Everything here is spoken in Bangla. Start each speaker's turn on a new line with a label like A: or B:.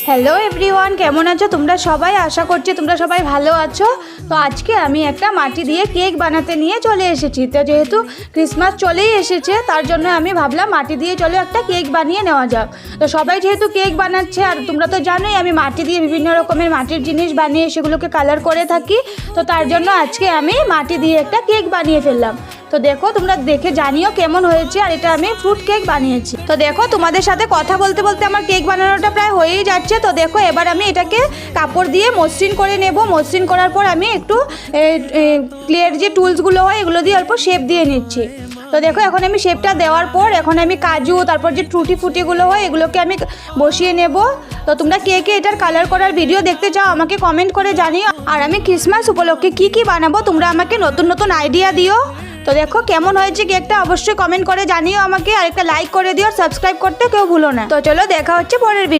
A: হ্যালো এভরিওয়ান, কেমন আছো তোমরা সবাই? আশা করছি তোমরা সবাই ভালো আছো। তো আজকে আমি একটা মাটি দিয়ে কেক বানাতে নিয়ে চলে এসেছি। তো যেহেতু ক্রিসমাস চলেই এসেছে, তার জন্য আমি ভাবলাম মাটি দিয়ে চলো একটা কেক বানিয়ে নেওয়া যাক। তো সবাই যেহেতু কেক বানাচ্ছে, আর তোমরা তো জানোই আমি মাটি দিয়ে বিভিন্ন রকমের মাটির জিনিস বানিয়ে সেগুলোকে কালার করে থাকি। তো তার জন্য আজকে আমি মাটি দিয়ে একটা কেক বানিয়ে ফেললাম। তো দেখো, তোমরা দেখে জানিও কেমন হয়েছে। আর এটা আমি ফ্রুট কেক বানিয়েছি। তো দেখো, তোমাদের সাথে কথা বলতে বলতে আমার কেক বানানোটা প্রায় হয়েই যাচ্ছে। তো দেখো, এবার আমি এটাকে কাপড় দিয়ে মসৃণ করে নেব। মসৃণ করার পর আমি একটু ক্লের যে টুলসগুলো হয় এগুলো দিয়ে অল্প শেপ দিয়ে নিচ্ছি। তো দেখো, এখন আমি শেপটা দেওয়ার পর এখন আমি কাজু, তারপর যে টুটি ফুটিগুলো হয় এগুলোকে আমি বসিয়ে নেব। তো তোমরা কে কে এটার কালার করার ভিডিও দেখতে চাও আমাকে কমেন্ট করে জানিও। আর আমি ক্রিসমাস উপলক্ষে কি বানাবো তোমরা আমাকে নতুন নতুন আইডিয়া দিও। তো দেখো কেমন হয়েছে কেকটা অবশ্যই কমেন্ট করে জানিও আমাকে। আর একটা লাইক করে দিও, সাবস্ক্রাইব করতে কেউ ভুলো না। তো চলো, দেখা হচ্ছে পরের ভিডিও।